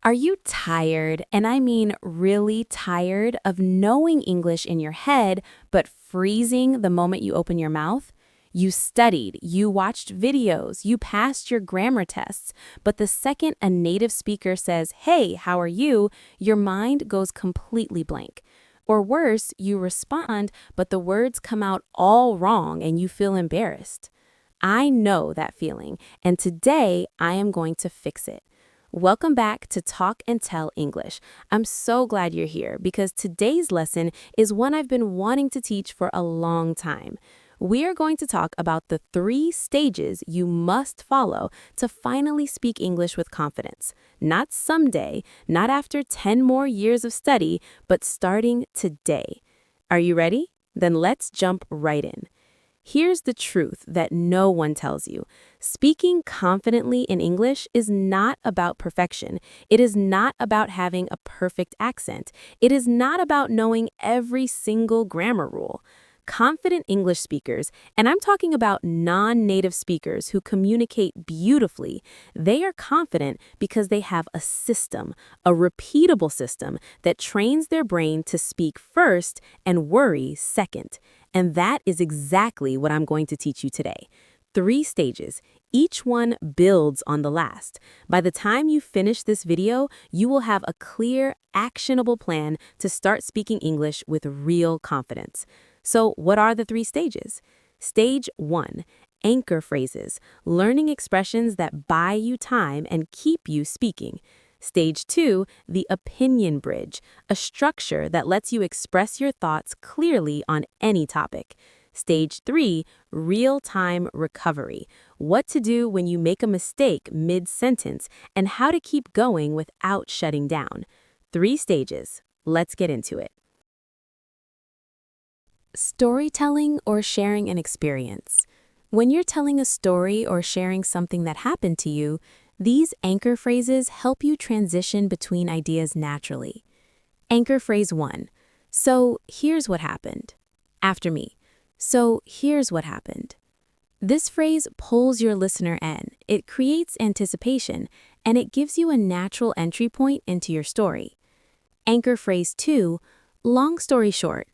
Are you tired, and I mean really tired, of knowing English in your head but freezing the moment you open your mouth? You studied, you watched videos, you passed your grammar tests, but the second a native speaker says, "Hey, how are you?" your mind goes completely blank. Or worse, you respond, but the words come out all wrong and you feel embarrassed. I know that feeling, and today I am going to fix it. Welcome back to Talk and Tell English. I'm so glad you're here because today's lesson is one I've been wanting to teach for a long time. We are going to talk about the 3 stages you must follow to finally speak English with confidence. Not someday, not after 10 more years of study, but starting today. Are you ready? Then let's jump right in. Here's the truth that no one tells you. Speaking confidently in English is not about perfection. It is not about having a perfect accent. It is not about knowing every single grammar rule. Confident English speakers, and I'm talking about non-native speakers who communicate beautifully, they are confident because they have a system, a repeatable system that trains their brain to speak first and worry second. And that is exactly what I'm going to teach you today. 3 stages. Each one builds on the last. By the time you finish this video, you will have a clear, actionable plan to start speaking English with real confidence. So, what are the 3 stages? Stage 1. Anchor phrases, learning expressions that buy you time and keep you speaking. Stage 2, the opinion bridge, a structure that lets you express your thoughts clearly on any topic. Stage 3, real-time recovery, what to do when you make a mistake mid-sentence and how to keep going without shutting down. 3 stages. Let's get into it. Storytelling or sharing an experience. When you're telling a story or sharing something that happened to you, these anchor phrases help you transition between ideas naturally. Anchor phrase 1. So, here's what happened. After me. So, here's what happened. This phrase pulls your listener in. It creates anticipation, and it gives you a natural entry point into your story. Anchor phrase 2. Long story short.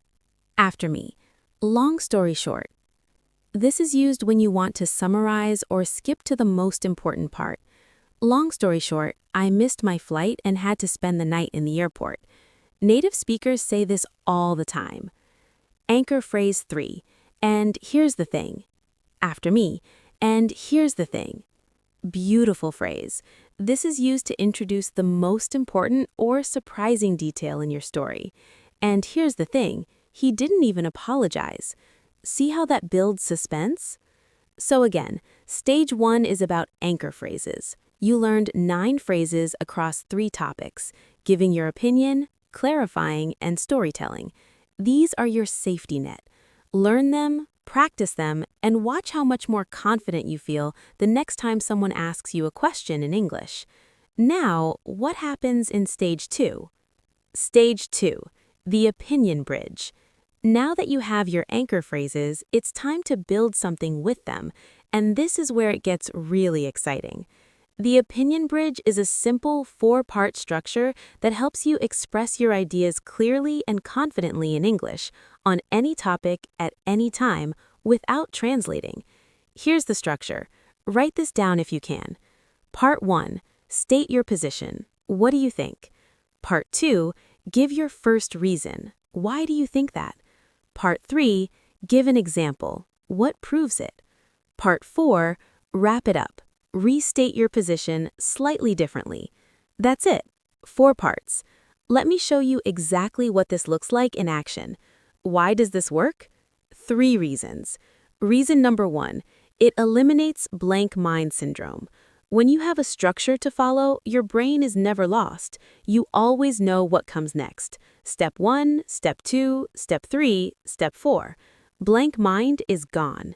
After me. Long story short. This is used when you want to summarize or skip to the most important part. Long story short, I missed my flight and had to spend the night in the airport. Native speakers say this all the time. Anchor phrase 3. And here's the thing. After me. And here's the thing. Beautiful phrase. This is used to introduce the most important or surprising detail in your story. And here's the thing. He didn't even apologize. See how that builds suspense? So again, stage 1 is about anchor phrases. You learned 9 phrases across 3 topics, giving your opinion, clarifying, and storytelling. These are your safety net. Learn them, practice them, and watch how much more confident you feel the next time someone asks you a question in English. Now, what happens in stage 2? Stage 2, the opinion bridge. Now that you have your anchor phrases, it's time to build something with them, and this is where it gets really exciting. The opinion bridge is a simple 4-part structure that helps you express your ideas clearly and confidently in English, on any topic, at any time, without translating. Here's the structure. Write this down if you can. Part 1. State your position. What do you think? Part 2. Give your first reason. Why do you think that? Part 3. Give an example. What proves it? Part 4. Wrap it up. Restate your position slightly differently. That's it. 4 parts. Let me show you exactly what this looks like in action. Why does this work? 3 reasons. Reason number 1, it eliminates blank mind syndrome. When you have a structure to follow, your brain is never lost. You always know what comes next. Step 1, step 2, step 3, step 4. Blank mind is gone.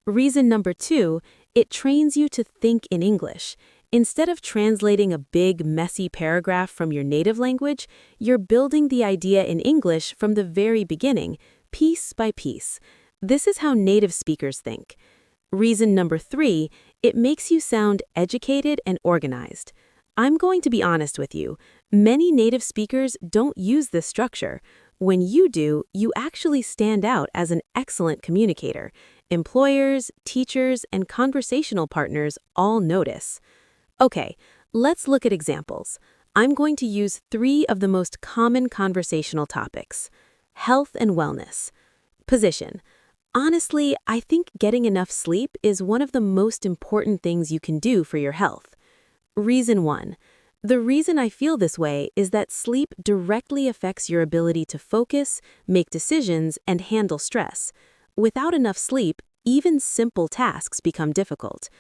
Reason number 2, it trains you to think in English. Instead of translating a big, messy paragraph from your native language, you're building the idea in English from the very beginning, piece by piece. This is how native speakers think. Reason number 3, it makes you sound educated and organized. I'm going to be honest with you. Many native speakers don't use this structure. When you do, you actually stand out as an excellent communicator. Employers, teachers, and conversational partners all notice. Okay, let's look at examples. I'm going to use 3 of the most common conversational topics. Health and wellness. Position. Honestly, I think getting enough sleep is one of the most important things you can do for your health. Reason 1. The reason I feel this way is that sleep directly affects your ability to focus, make decisions, and handle stress. Without enough sleep, even simple tasks become difficult.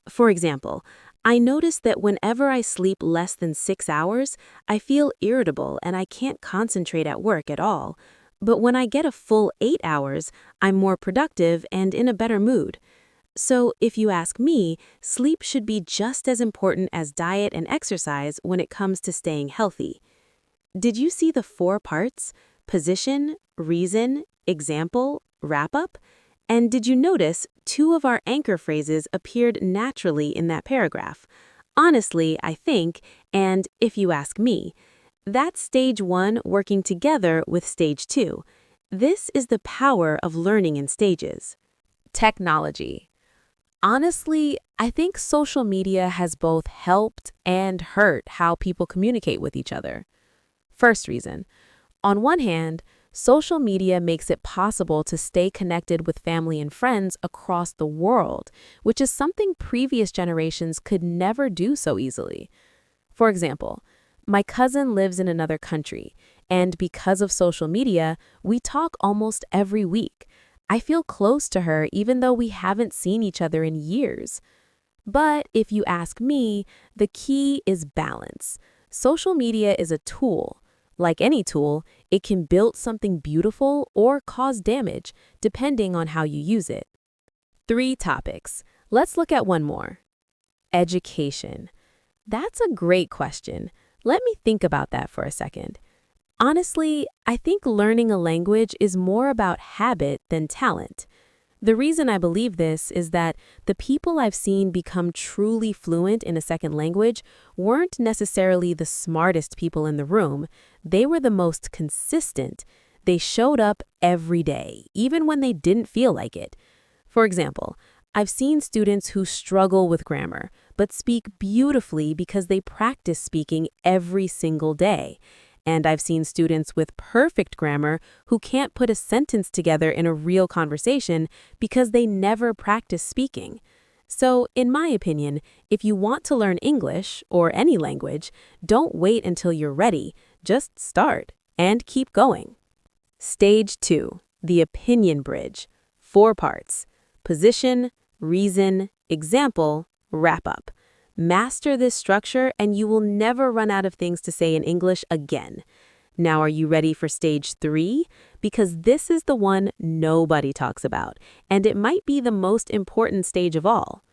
For example, I notice that whenever I sleep less than 6 hours, I feel irritable and I can't concentrate at work at all. But when I get a full 8 hours, I'm more productive and in a better mood. So, if you ask me, sleep should be just as important as diet and exercise when it comes to staying healthy. Did you see the 4 parts? Position, reason, example, wrap-up? And did you notice 2 of our anchor phrases appeared naturally in that paragraph? Honestly, I think, and if you ask me, that's stage 1 working together with stage 2. This is the power of learning in stages. Technology. Honestly, I think social media has both helped and hurt how people communicate with each other. First reason. On one hand, social media makes it possible to stay connected with family and friends across the world, which is something previous generations could never do so easily. For example, my cousin lives in another country, and because of social media, we talk almost every week. I feel close to her even though we haven't seen each other in years. But if you ask me, the key is balance. Social media is a tool. Like any tool, it can build something beautiful or cause damage, depending on how you use it. 3 topics. Let's look at one more. Education. That's a great question. Let me think about that for a second. Honestly, I think learning a language is more about habit than talent. The reason I believe this is that the people I've seen become truly fluent in a second language weren't necessarily the smartest people in the room. They were the most consistent. They showed up every day, even when they didn't feel like it. For example, I've seen students who struggle with grammar, but speak beautifully because they practice speaking every single day. And I've seen students with perfect grammar who can't put a sentence together in a real conversation because they never practice speaking. So, in my opinion, if you want to learn English, or any language, don't wait until you're ready. Just start and keep going. Stage 2, the opinion bridge. 4 parts. Position, reason, example, wrap-up. Master this structure and you will never run out of things to say in English again. Now, are you ready for stage 3? Because this is the one nobody talks about, and it might be the most important stage of all.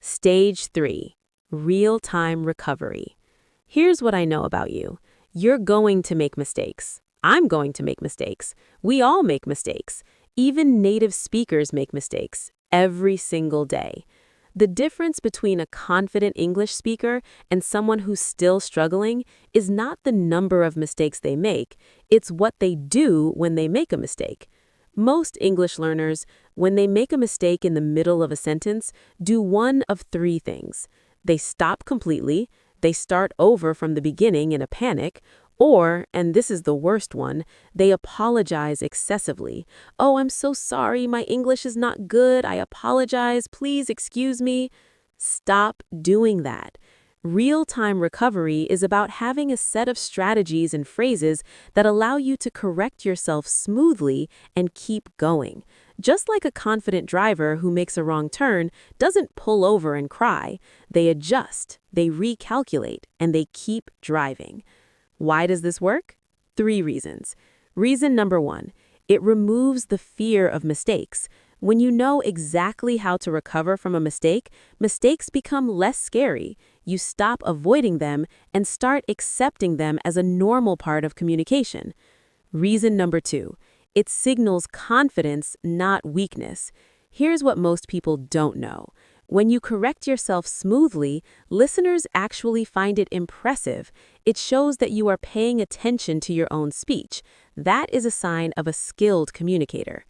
Stage 3, real-time recovery. Here's what I know about you. You're going to make mistakes. I'm going to make mistakes. We all make mistakes. Even native speakers make mistakes every single day. The difference between a confident English speaker and someone who's still struggling is not the number of mistakes they make, it's what they do when they make a mistake. Most English learners, when they make a mistake in the middle of a sentence, do one of 3 things. They stop completely, they start over from the beginning in a panic, or, and this is the worst one, they apologize excessively. "Oh, I'm so sorry, my English is not good, I apologize, please excuse me." Stop doing that. Real-time recovery is about having a set of strategies and phrases that allow you to correct yourself smoothly and keep going. Just like a confident driver who makes a wrong turn doesn't pull over and cry. They adjust, they recalculate, and they keep driving. Why does this work? 3 reasons. Reason number 1, it removes the fear of mistakes. When you know exactly how to recover from a mistake, mistakes become less scary. You stop avoiding them and start accepting them as a normal part of communication. Reason number 2, it signals confidence, not weakness. Here's what most people don't know. When you correct yourself smoothly, listeners actually find it impressive. It shows that you are paying attention to your own speech. That is a sign of a skilled communicator.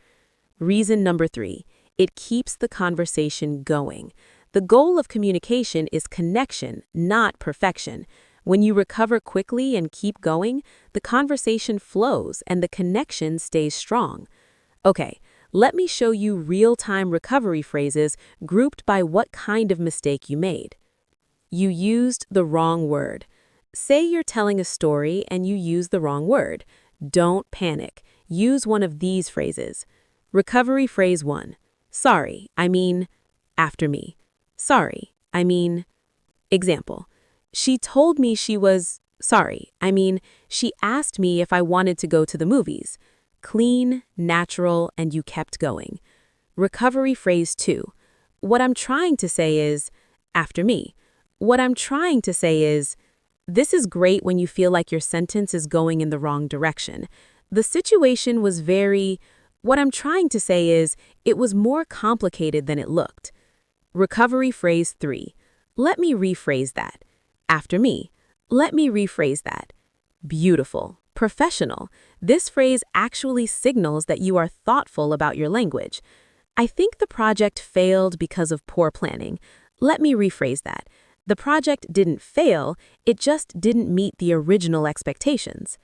Reason number 3, it keeps the conversation going. The goal of communication is connection, not perfection. When you recover quickly and keep going, the conversation flows and the connection stays strong. Okay, let me show you real-time recovery phrases grouped by what kind of mistake you made. You used the wrong word. Say you're telling a story and you use the wrong word. Don't panic. Use one of these phrases. Recovery phrase 1. Sorry, I mean, after me. Sorry, I mean, example. She told me she was, sorry, I mean, she asked me if I wanted to go to the movies. Clean, natural, and you kept going. Recovery phrase 2. What I'm trying to say is, after me. What I'm trying to say is, this is great when you feel like your sentence is going in the wrong direction. The situation was what I'm trying to say is, it was more complicated than it looked. Recovery phrase 3. Let me rephrase that. After me. Let me rephrase that. Beautiful. Professional. This phrase actually signals that you are thoughtful about your language. I think the project failed because of poor planning. Let me rephrase that. The project didn't fail, it just didn't meet the original expectations.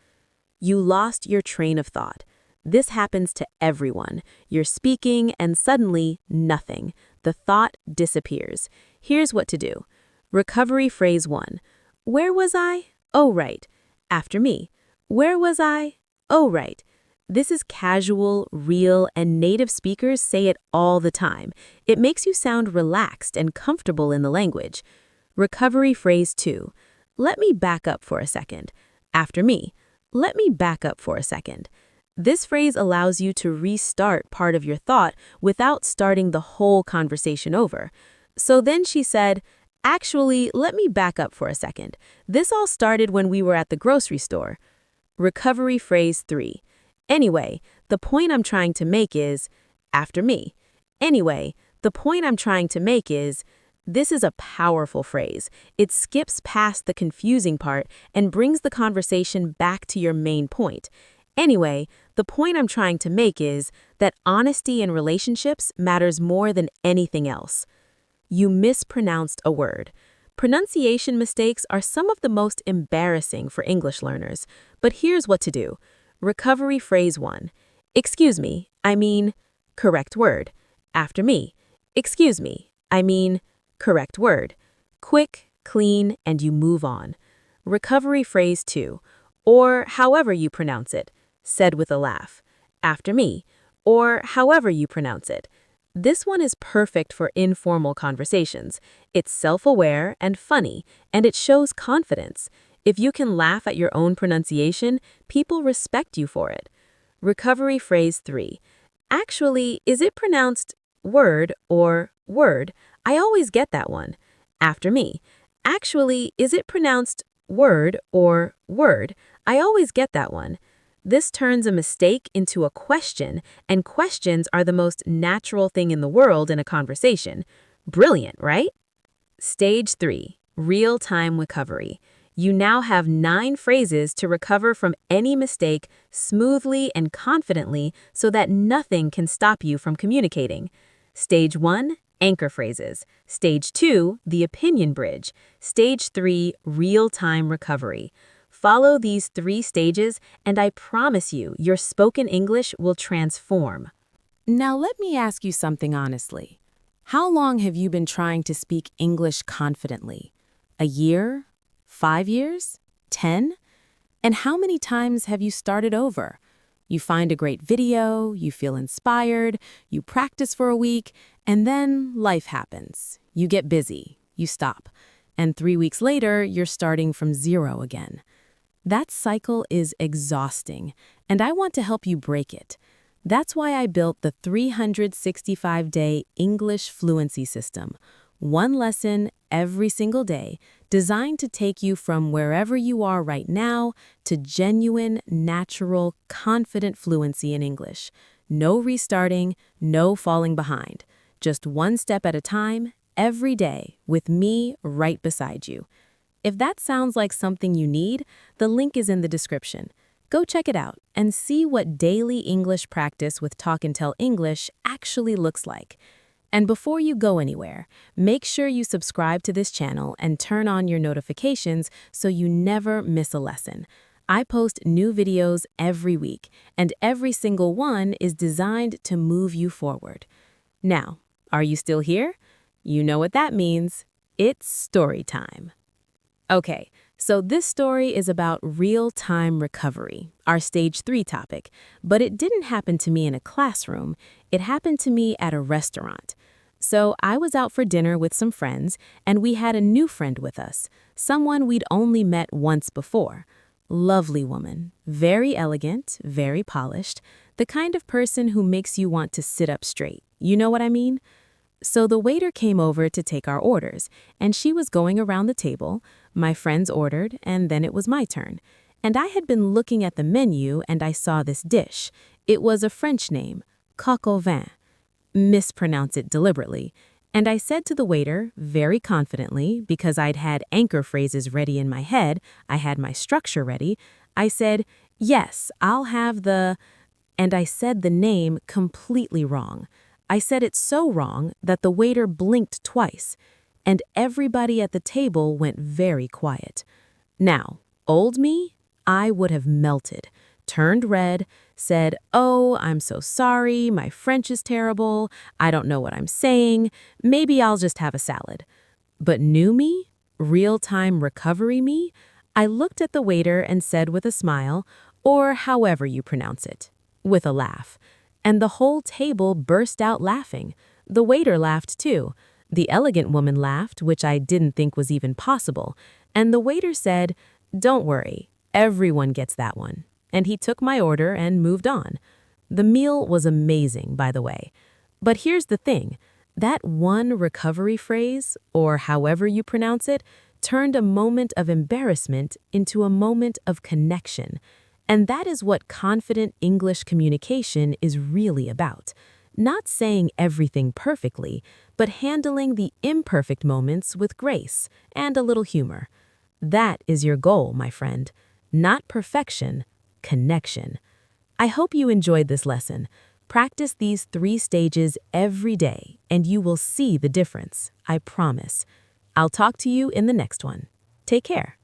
You lost your train of thought. This happens to everyone. You're speaking and suddenly nothing. The thought disappears. Here's what to do. Recovery phrase 1. Where was I? Oh, right. After me. Where was I? Oh, right. This is casual, real, and native speakers say it all the time. It makes you sound relaxed and comfortable in the language. Recovery phrase 2. Let me back up for a second. After me. Let me back up for a second. This phrase allows you to restart part of your thought without starting the whole conversation over. So then she said, actually, let me back up for a second. This all started when we were at the grocery store. Recovery phrase 3. Anyway, the point I'm trying to make is, after me. Anyway, the point I'm trying to make is, this is a powerful phrase. It skips past the confusing part and brings the conversation back to your main point. Anyway, the point I'm trying to make is that honesty in relationships matters more than anything else. You mispronounced a word. Pronunciation mistakes are some of the most embarrassing for English learners, but here's what to do. Recovery phrase 1. Excuse me, I mean, correct word. After me. Excuse me, I mean, correct word. Quick, clean, and you move on. Recovery phrase 2. Or however you pronounce it. Said with a laugh. After me. Or however you pronounce it. This one is perfect for informal conversations. It's self-aware and funny, and it shows confidence. If you can laugh at your own pronunciation, people respect you for it. Recovery phrase 3. Actually, is it pronounced word or word? I always get that one. After me. Actually, is it pronounced word or word? I always get that one. This turns a mistake into a question, and questions are the most natural thing in the world in a conversation. Brilliant, right? Stage 3. Real-time recovery. You now have 9 phrases to recover from any mistake smoothly and confidently so that nothing can stop you from communicating. Stage 1. Anchor phrases. Stage 2. The opinion bridge. Stage 3. Real-time recovery. Follow these 3 stages, and I promise you, your spoken English will transform. Now let me ask you something honestly. How long have you been trying to speak English confidently? A year? 5 years? 10? And how many times have you started over? You find a great video, you feel inspired, you practice for a week, and then life happens. You get busy, you stop, and 3 weeks later, you're starting from 0 again. That cycle is exhausting, and I want to help you break it. That's why I built the 365-day English fluency system. One lesson every single day, designed to take you from wherever you are right now to genuine, natural, confident fluency in English. No restarting, no falling behind. Just one step at a time, every day with me right beside you. If that sounds like something you need, the link is in the description. Go check it out and see what daily English practice with Talk and Tell English actually looks like. And before you go anywhere, make sure you subscribe to this channel and turn on your notifications so you never miss a lesson. I post new videos every week, and every single one is designed to move you forward. Now, are you still here? You know what that means. It's story time. Okay, so this story is about real-time recovery, our stage 3 topic, but it didn't happen to me in a classroom. It happened to me at a restaurant. So I was out for dinner with some friends, and we had a new friend with us, someone we'd only met once before. Lovely woman, very elegant, very polished, the kind of person who makes you want to sit up straight. You know what I mean? So the waiter came over to take our orders, and she was going around the table. My friends ordered, and then it was my turn. And I had been looking at the menu, and I saw this dish. It was a French name, coq au vin. Mispronounce it deliberately. And I said to the waiter, very confidently, because I'd had anchor phrases ready in my head, I had my structure ready, I said, "Yes, I'll have the..." And I said the name completely wrong. I said it so wrong that the waiter blinked twice, and everybody at the table went very quiet. Now, old me, I would have melted, turned red, said, "Oh, I'm so sorry, my French is terrible, I don't know what I'm saying, maybe I'll just have a salad." But new me, real-time recovery me, I looked at the waiter and said with a smile, or however you pronounce it, with a laugh. And the whole table burst out laughing. The waiter laughed too. The elegant woman laughed, which I didn't think was even possible. And the waiter said, "Don't worry, everyone gets that one." And he took my order and moved on. The meal was amazing, by the way. But here's the thing. That one recovery phrase, or however you pronounce it, turned a moment of embarrassment into a moment of connection. And that is what confident English communication is really about. Not saying everything perfectly, but handling the imperfect moments with grace and a little humor. That is your goal, my friend. Not perfection, connection. I hope you enjoyed this lesson. Practice these 3 stages every day, and you will see the difference, I promise. I'll talk to you in the next one. Take care.